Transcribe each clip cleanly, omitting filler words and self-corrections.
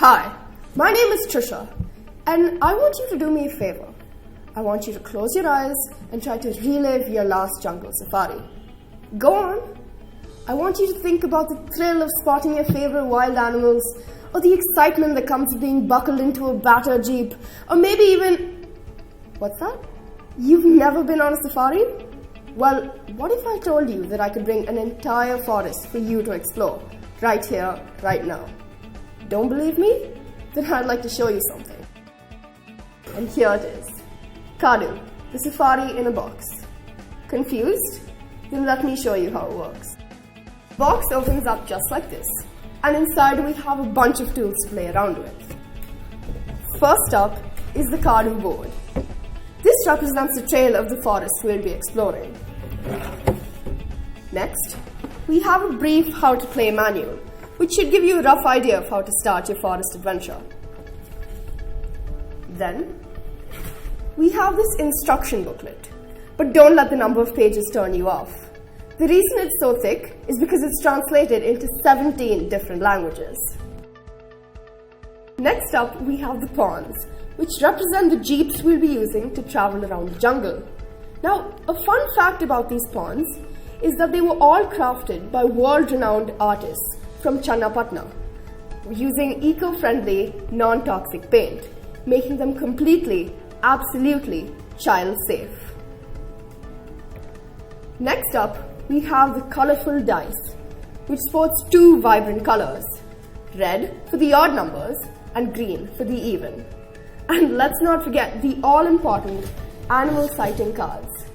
Hi, my name is Trisha, and I want you to do me a favor. I want you to close your eyes and try to relive your last jungle safari. Go on. I want you to think about the thrill of spotting your favorite wild animals, or the excitement that comes with being buckled into a battered jeep, or maybe even... What's that? You've never been on a safari? Well, what if I told you that I could bring an entire forest for you to explore, right here, right now? Don't believe me? Then I'd like to show you something. And here it is. Kaadoo, the safari in a box. Confused? Then let me show you how it works. The box opens up just like this, and inside we have a bunch of tools to play around with. First up is the Kaadoo board. This represents the trail of the forest we'll be exploring. Next, we have a brief how to play manual, which should give you a rough idea of how to start your forest adventure. Then, we have this instruction booklet, but don't let the number of pages turn you off. The reason it's so thick is because it's translated into 17 different languages. Next up, we have the pawns, which represent the jeeps we'll be using to travel around the jungle. Now, a fun fact about these pawns is that they were all crafted by world-renowned artists from Channapatna, using eco-friendly, non-toxic paint, making them completely, absolutely child-safe. Next up, we have the colorful dice, which sports two vibrant colors, red for the odd numbers and green for the even. And let's not forget the all-important animal sighting cards.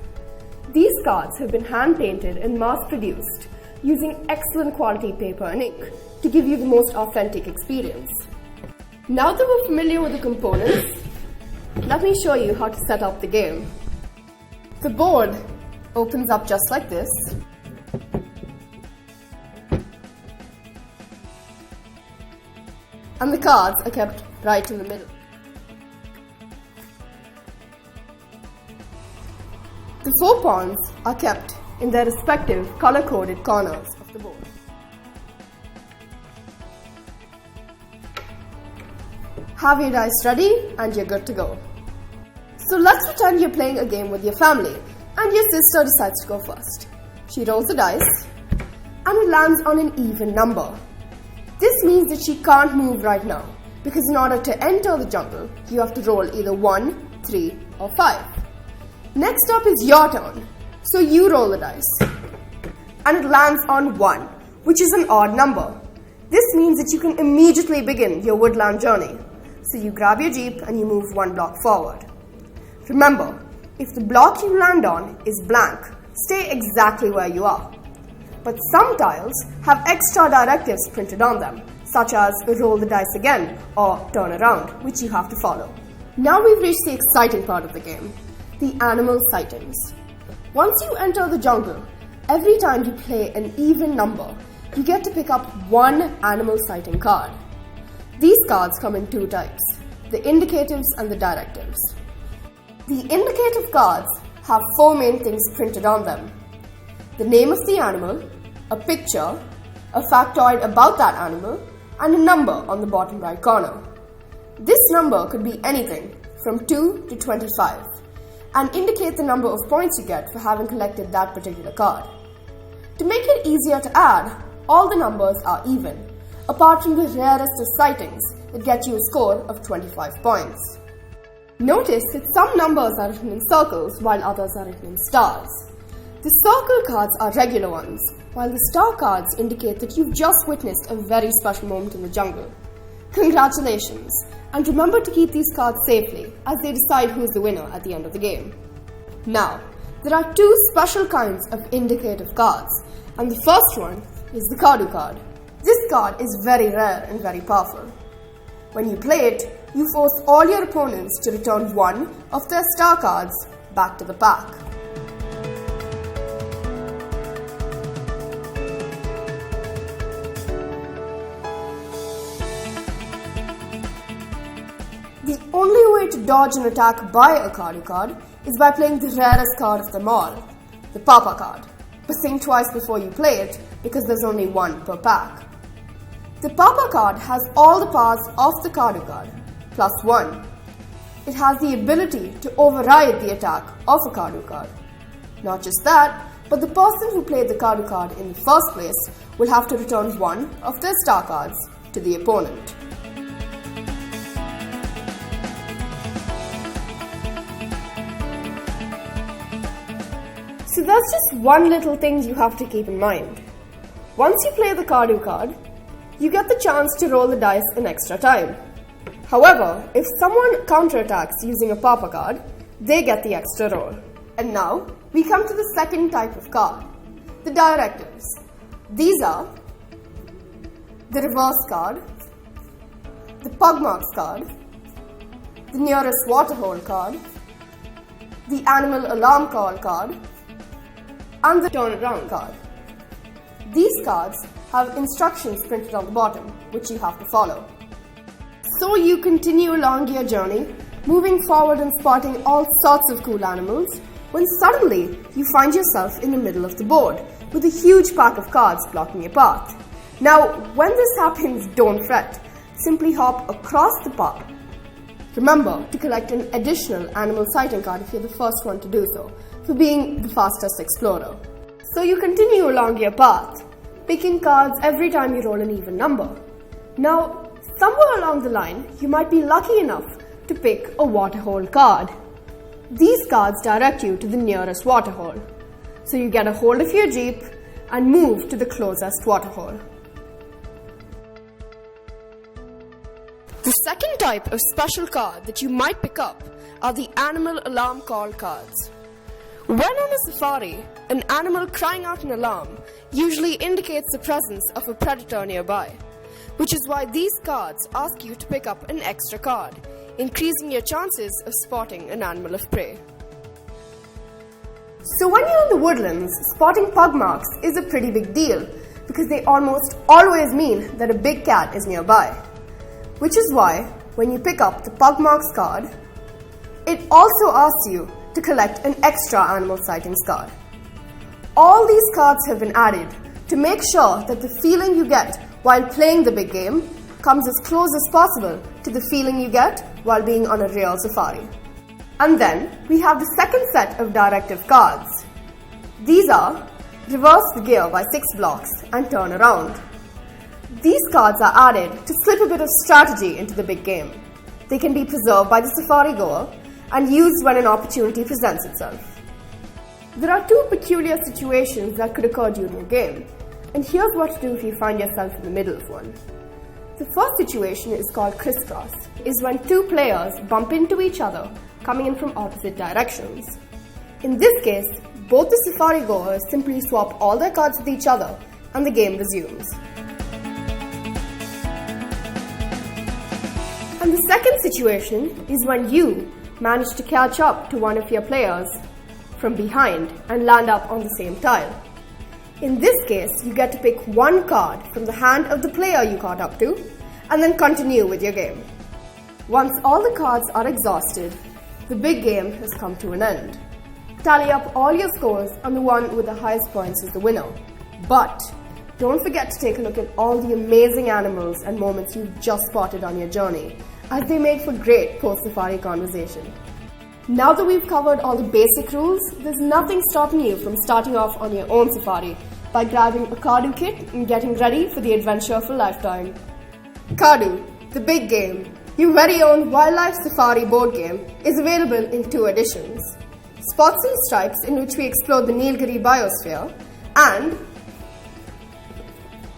These cards have been hand-painted and mass-produced using excellent quality paper and ink to give you the most authentic experience. Now that we're familiar with the components, let me show you how to set up the game. The board opens up just like this, and the cards are kept right in the middle. The 4 pawns are kept in their respective color-coded corners of the board. Have your dice ready and you're good to go. So let's pretend you're playing a game with your family and your sister decides to go first. She rolls the dice and it lands on an even number. This means that she can't move right now, because in order to enter the jungle, you have to roll either 1, 3 or 5. Next up is your turn, so you roll the dice, and it lands on 1, which is an odd number. This means that you can immediately begin your woodland journey. So you grab your jeep and you move 1 block forward. Remember, if the block you land on is blank, stay exactly where you are. But some tiles have extra directives printed on them, such as roll the dice again or turn around, which you have to follow. Now we've reached the exciting part of the game. The animal sightings. Once you enter the jungle, every time you play an even number, you get to pick up 1 animal sighting card. These cards come in 2 types, the indicatives and the directives. The indicative cards have 4 main things printed on them: the name of the animal, a picture, a factoid about that animal, and a number on the bottom right corner. This number could be anything from 2 to 25. And indicate the number of points you get for having collected that particular card. To make it easier to add, all the numbers are even, apart from the rarest of sightings that get you a score of 25 points. Notice that some numbers are written in circles while others are written in stars. The circle cards are regular ones, while the star cards indicate that you've just witnessed a very special moment in the jungle. Congratulations, and remember to keep these cards safely as they decide who's the winner at the end of the game. Now, there are 2 special kinds of indicative cards, and the first one is the Kaadoo card. This card is very rare and very powerful. When you play it, you force all your opponents to return 1 of their star cards back to the pack. The only way to dodge an attack by a Kaadoo card is by playing the rarest card of them all, the Papa card. But think twice before you play it, because there's only 1 per pack. The Papa card has all the powers of the Kaadoo card, plus 1. It has the ability to override the attack of a Kaadoo card. Not just that, but the person who played the Kaadoo card in the first place will have to return one of their star cards to the opponent. So that's just one little thing you have to keep in mind. Once you play the Kaadoo card, you get the chance to roll the dice an extra time. However, if someone counterattacks using a Papa card, they get the extra roll. And now, we come to the second type of card, the Directives. These are the Reverse card, the Pugmarks card, the Nearest Waterhole card, the Animal Alarm Call card, and the Turnaround card. These cards have instructions printed on the bottom, which you have to follow. So you continue along your journey, moving forward and spotting all sorts of cool animals, when suddenly you find yourself in the middle of the board with a huge pack of cards blocking your path. Now, when this happens, don't fret. Simply hop across the path. Remember to collect an additional animal sighting card if you're the first one to do so, for being the fastest explorer. So you continue along your path, picking cards every time you roll an even number. Now, somewhere along the line, you might be lucky enough to pick a waterhole card. These cards direct you to the nearest waterhole, so you get a hold of your jeep and move to the closest waterhole. The second type of special card that you might pick up are the Animal Alarm Call cards. When on a safari, an animal crying out an alarm usually indicates the presence of a predator nearby, which is why these cards ask you to pick up an extra card, increasing your chances of spotting an animal of prey. So when you're in the woodlands, spotting pug marks is a pretty big deal because they almost always mean that a big cat is nearby. Which is why, when you pick up the pug marks card, it also asks you to collect an extra animal sightings card. All these cards have been added to make sure that the feeling you get while playing the big game comes as close as possible to the feeling you get while being on a real safari. And then we have the second set of directive cards. These are Reverse the Gear by 6 blocks and Turn Around. These cards are added to slip a bit of strategy into the big game. They can be preserved by the safari goer and used when an opportunity presents itself. There are two peculiar situations that could occur during a game, and here's what to do if you find yourself in the middle of one. The first situation is called crisscross, is when two players bump into each other coming in from opposite directions. In this case, both the safari goers simply swap all their cards with each other and the game resumes. And the second situation is when you manage to catch up to one of your players from behind and land up on the same tile. In this case, you get to pick one card from the hand of the player you caught up to and then continue with your game. Once all the cards are exhausted, the big game has come to an end. Tally up all your scores and the one with the highest points is the winner. But don't forget to take a look at all the amazing animals and moments you've just spotted on your journey, as they make for great post-safari conversation. Now that we've covered all the basic rules, there's nothing stopping you from starting off on your own safari by grabbing a Kaadoo kit and getting ready for the adventure of a lifetime. Kaadoo, the big game, your very own wildlife safari board game, is available in 2 editions. Spots and Stripes, in which we explore the Nilgiri biosphere, and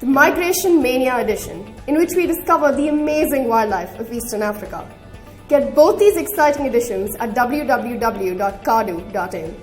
the Migration Mania edition, in which we discover the amazing wildlife of Eastern Africa. Get both these exciting editions at www.kaadoo.in.